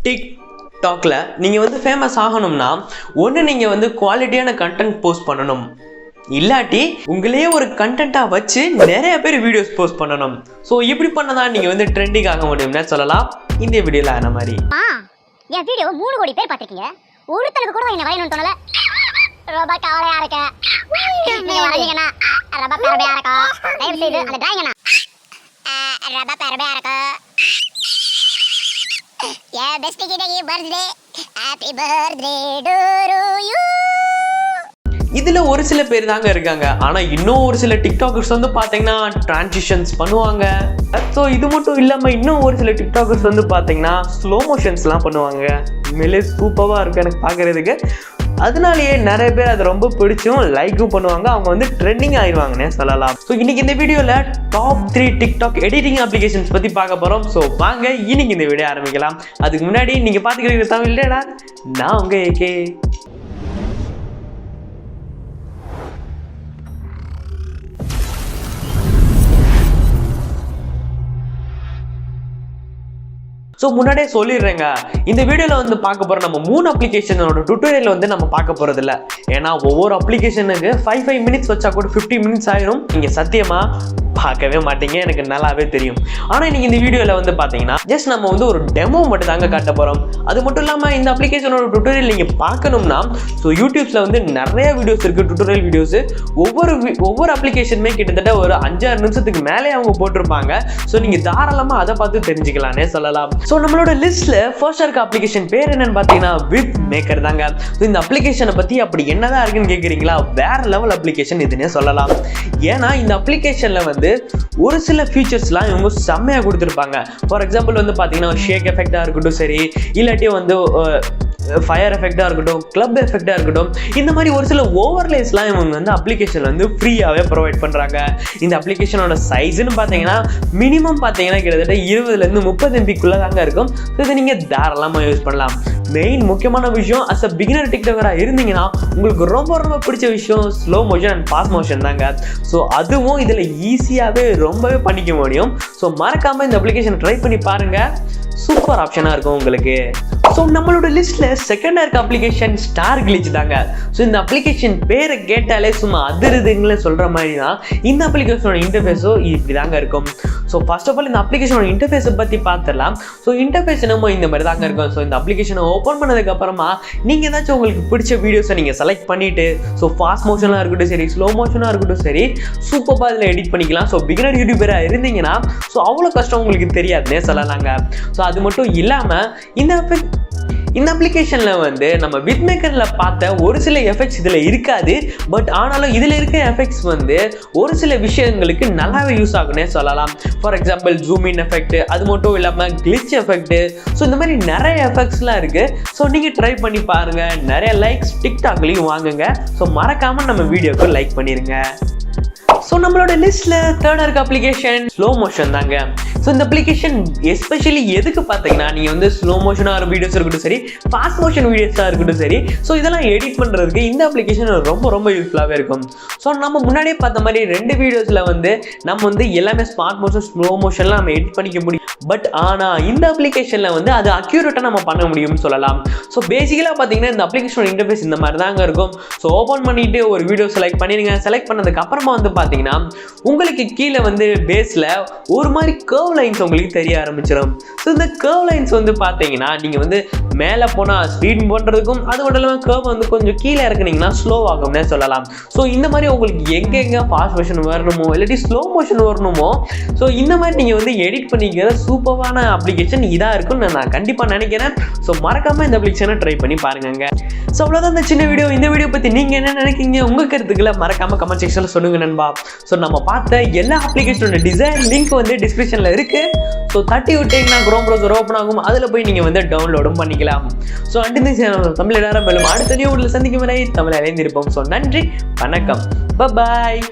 டிக்டாக்ல நீங்க வந்து ஃபேமஸ் ஆகணும்னா ஒன்று நீங்க வந்து குவாலிட்டியான கண்டென்ட் போஸ்ட் பண்ணணும், இல்லாட்டி உங்களையே ஒரு கண்டென்ட்டா வச்சு நிறைய பேர் வீடியோஸ் போஸ்ட் பண்ணணும். ஸோ இப்படி பண்ணதான் நீங்க வந்து ட்ரெண்டிங் ஆக முடியும்னு சொல்லலாம். இந்த வீடியோல ஆன மாதிரி என் வீடியோ 3 கோடி பேர் பார்த்திருக்கீங்க, ஒருத்தருக்கு கூட என்ன வரையணும்னு தோணல. ரொம்ப கவலையா இருக்க, நீங்க வரையீங்கன்னா ரொம்ப பெருமையா இருக்கும். தயவு செய்து அந்த டிராயிங் ரொம்ப பெருமையா இருக்கும். Yeah, best birthday, happy birthday to you. இதுல ஒரு சில பேர் தாங்க இருக்காங்க. ஆனா இன்னும் ஒரு சில டிக்டாக்கர்ஸ் வந்து பாத்தீங்கன்னா டிரான்சிஷன்ஸ் பண்ணுவாங்க. ஸோ இது மட்டும் இல்லாம இன்னும் ஒரு சில டிக்டாக்கர்ஸ் வந்து பாத்தீங்கன்னா ஸ்லோ மோஷன்ஸ்லாம் பண்ணுவாங்க. உண்மையிலே சூப்பராக இருக்கு எனக்கு பார்க்கறதுக்கு. அதனாலேயே நிறைய பேர் அதை ரொம்ப பிடிச்சும் லைக்கும் பண்ணுவாங்க. அவங்க வந்து ட்ரெண்டிங் ஆயிடுவாங்கன்னே சொல்லலாம். ஸோ இன்னைக்கு இந்த வீடியோவில் டாப் 3 டிக்டாக் எடிட்டிங் அப்ளிகேஷன்ஸ் பற்றி பார்க்க போகிறோம். ஸோ வாங்க இன்னைக்கு இந்த வீடியோ ஆரம்பிக்கலாம். அதுக்கு முன்னாடி நீங்கள் பார்த்துக்கிறீங்க தமிழ்லடா, நான் உங்க ஏகே. ஸோ முன்னாடியே சொல்லிடுறேங்க, இந்த வீடியோவில் வந்து பார்க்க போகிற நம்ம 3 அப்ளிகேஷனோட டுட்டோரியல் வந்து நம்ம பார்க்க போகிறது இல்லை. ஏன்னா ஒவ்வொரு அப்ளிகேஷனுக்கு 5 மினிட்ஸ் வச்சா கூட 50 மினிட்ஸ் ஆயிரும். நீங்கள் சத்தியமாக பார்க்கவே மாட்டீங்க, எனக்கு நல்லாவே தெரியும். ஆனால் நீங்கள் இந்த வீடியோவில் வந்து பார்த்தீங்கன்னா ஜஸ்ட் நம்ம வந்து ஒரு டெமோ மட்டும் தாங்க காட்ட போகிறோம். அது மட்டும் இல்லாமல் இந்த அப்ளிகேஷனோட டுட்டோரியல் நீங்கள் பார்க்கணும்னா ஸோ யூடியூப்ஸில் வந்து நிறைய வீடியோஸ் இருக்குது, டுட்டோரியல் வீடியோஸ். ஒவ்வொரு அப்ளிகேஷனுமே கிட்டத்தட்ட ஒரு 5-6 நிமிஷத்துக்கு மேலே அவங்க போட்டிருப்பாங்க. ஸோ நீங்கள் தாராளமாக அதை பார்த்து தெரிஞ்சுக்கலான்னே சொல்லலாம். ஸோ நம்மளோட லிஸ்ட்ல ஃபர்ஸ்ட் இருக்க அப்ளிகேஷன் பேர் என்னன்னு பார்த்தீங்கன்னா வித் மேக்கர் தாங்க. ஸோ இந்த அப்ளிகேஷனை பற்றி அப்படி என்னதான் இருக்குன்னு கேட்குறீங்களா? வேற லெவல் அப்ளிகேஷன் இதுன்னே சொல்லலாம். ஏன்னா இந்த அப்ளிகேஷன்ல வந்து ஒரு சில ஃபீச்சர்ஸ்லாம் இவங்க செம்மையாக கொடுத்துருப்பாங்க. ஃபார் எக்ஸாம்பிள் வந்து பார்த்தீங்கன்னா ஷேக் எஃபெக்டாக இருக்கட்டும் சரி, இல்லாட்டி வந்து ஃபயர் எஃபெக்டாக இருக்கட்டும், கிளப் எஃபெக்டாக இருக்கட்டும், இந்த மாதிரி ஒரு சில ஓவர்லேஸ்லாம் இவங்க வந்து அப்ளிகேஷன் வந்து ஃப்ரீயாகவே ப்ரொவைட் பண்ணுறாங்க. இந்த அப்ளிகேஷனோட சைஸ்ன்னு பார்த்தீங்கன்னா மினிமம் பார்த்தீங்கன்னா கிட்டத்தட்ட 20-30 MB தாங்க இருக்கும். ஸோ இதை நீங்கள் தாராளமாக யூஸ் பண்ணலாம். மெயின் முக்கியமான விஷயம், அஸ் அ பிகினர் டிக்டாக்கராக இருந்தீங்கன்னா உங்களுக்கு ரொம்ப ரொம்ப பிடிச்ச விஷயம் slow motion and fast motion தாங்க. ஸோ அதுவும் இதில் ஈஸியாகவே ரொம்பவே பண்ணிக்க முடியும். ஸோ மறக்காமல் இந்த அப்ளிகேஷன் ட்ரை பண்ணி பாருங்கள், சூப்பர் ஆப்ஷனாக இருக்கும் உங்களுக்கு. ஸோ நம்மளோட லிஸ்ட்டில் செகண்டாக இருக்க அப்ளிகேஷன் ஸ்டார் கிளிச் தாங்க. ஸோ இந்த அப்ளிகேஷன் பேரை கேட்டாலே சும்மா அதிருதுங்களே சொல்கிற மாதிரி தான் இந்த அப்ளிகேஷனோட இன்டர்ஃபேஸும் இப்படி தாங்க இருக்கும். ஸோ ஃபர்ஸ்ட் ஆஃப் ஆல் இந்த அப்ளிகேஷனோட இன்டர்ஃபேஸை பற்றி பார்த்துடலாம். ஸோ இன்டர்ஃபேஸ் என்னமோ இந்த மாதிரி தாங்க இருக்கும். ஸோ இந்த அப்ளிகேஷனை ஓப்பன் பண்ணதுக்கப்புறமா நீங்கள் ஏதாச்சும் உங்களுக்கு பிடிச்ச வீடியோஸை நீங்கள் செலக்ட் பண்ணிவிட்டு ஸோ ஃபாஸ்ட் மோஷனாக இருக்கட்டும் சரி, ஸ்லோ மோஷனாக இருக்கட்டும் சரி, சூப்பராக அதில் எடிட் பண்ணிக்கலாம். ஸோ பிகினர் யூடியூபராக இருந்தீங்கன்னா ஸோ அவ்வளோ கஷ்டம் உங்களுக்கு தெரியாதுன்னே சொல்லலாங்க. ஸோ அது மட்டும் இல்லாமல் இந்த அப்ளிகேஷனில் வந்து நம்ம வித் மேக்கரில் பார்த்த ஒரு சில எஃபெக்ட்ஸ் இதில் இருக்காது. பட் ஆனாலும் இதில் இருக்க எஃபெக்ட்ஸ் வந்து ஒரு சில விஷயங்களுக்கு நல்லாவே யூஸ் ஆகுன்னே சொல்லலாம். For example zoom in effect, அது மட்டும் இல்லாமல் கிளிச் எஃபெக்ட், ஸோ இந்த மாதிரி நிறைய எஃபெக்ட்ஸ்லாம் இருக்குது. ஸோ நீங்கள் ட்ரை பண்ணி பாருங்கள், நிறைய லைக்ஸ் டிக்டாக்லையும் வாங்குங்க. ஸோ மறக்காமல் நம்ம வீடியோக்கு லைக் பண்ணிடுங்க. ஸோ நம்மளோட லிஸ்ட்டில் தேர்டாக இருக்க அப்ளிகேஷன் ஸ்லோ மோஷன் தாங்க. ஸோ இந்த அப்ளிகேஷன் எஸ்பெஷலி எதுக்கு பார்த்தீங்கன்னா நீங்கள் வந்து ஸ்லோ மோஷனாக வீடியோஸ் இருக்கட்டும் சரி, ஃபாஸ்ட் மோஷன் வீடியோஸாக இருக்கட்டும் சரி, ஸோ இதெல்லாம் எடிட் பண்ணுறதுக்கு இந்த அப்ளிகேஷன் ரொம்ப ரொம்ப யூஸ்ஃபுல்லாகவே இருக்கும். ஸோ நம்ம முன்னாடியே பார்த்த மாதிரி 2 வீடியோஸில் வந்து நம்ம வந்து எல்லாமே ஸ்மார்ட் மோஷன் ஸ்லோ மோஷன்லாம் நம்ம எடிட் பண்ணிக்க முடியும். பட் ஆனால் இந்த அப்ளிகேஷனில் வந்து அது அக்யூரேட்டாக நம்ம பண்ண முடியும்னு சொல்லலாம். ஸோ பேசிக்கலாக பார்த்தீங்கன்னா இந்த அப்ளிகேஷனோட இன்டர்ஃபேஸ் இந்த மாதிரி தாங்க இருக்கும். ஸோ ஓப்பன் பண்ணிவிட்டு ஒரு வீடியோ செலக்ட் பண்ணிடுங்க. செலக்ட் பண்ணதுக்கு அப்புறமா வந்து பார்த்தீங்கன்னா உங்களுக்கு கீழே வந்து பேஸில் ஒரு மாதிரி கர்வ் லைன்ஸ் உங்களுக்கு தெரிய ஆரம்பிச்சிடும். ஸோ இந்த கர்வ் லைன்ஸ் வந்து பார்த்தீங்கன்னா நீங்கள் வந்து மேலே போனால் ஸ்பீட் பண்ணுறதுக்கும், அது மட்டும் இல்லாமல் கர்வ் வந்து கொஞ்சம் கீழே இறக்குனீங்கன்னா ஸ்லோ ஆகும்னே சொல்லலாம். ஸோ இந்த மாதிரி உங்களுக்கு எங்கெங்கே ஃபாஸ்ட் மோஷன் வரணுமோ இல்லாட்டி ஸ்லோ மோஷன் வரணுமோ, ஸோ இந்த மாதிரி நீங்கள் வந்து எடிட் பண்ணிக்கிற சூப்பரான அப்ளிகேஷன் இதாக இருக்குன்னு நான் கண்டிப்பாக நினைக்கிறேன். ஸோ மறக்காமல் இந்த அப்ளிகேஷனை ட்ரை பண்ணி பாருங்க. ஸோ அவ்வளோதான் இந்த சின்ன வீடியோ. இந்த வீடியோ பற்றி நீங்கள் என்ன நினைக்கிறீங்க, உங்கள் கருத்துக்களை மறக்காமல் கமெண்ட் செக்ஷனில் சொல்லுங்க நண்பா. ஸோ நம்ம பார்த்த எல்லா அப்ளிகேஷனோட டிசைன் லிங்க் வந்து டிஸ்கிரிப்ஷனில் இருக்குது. ஸோ தட்டி விட்டீங்கன்னா குரோம் ப்ரௌசர் ஓப்பன் ஆகும், அதில் போய் நீங்கள் வந்து டவுன்லோடும் பண்ணிக்கலாம். ஸோ அண்ட் தமிழ் எல்லாரும் மேலும் அடுத்த நியூ வீடியோவில் சந்திக்கும் வரை தமிழ் அலைந்திருப்போம். ஸோ நன்றி, வணக்கம், பாய்.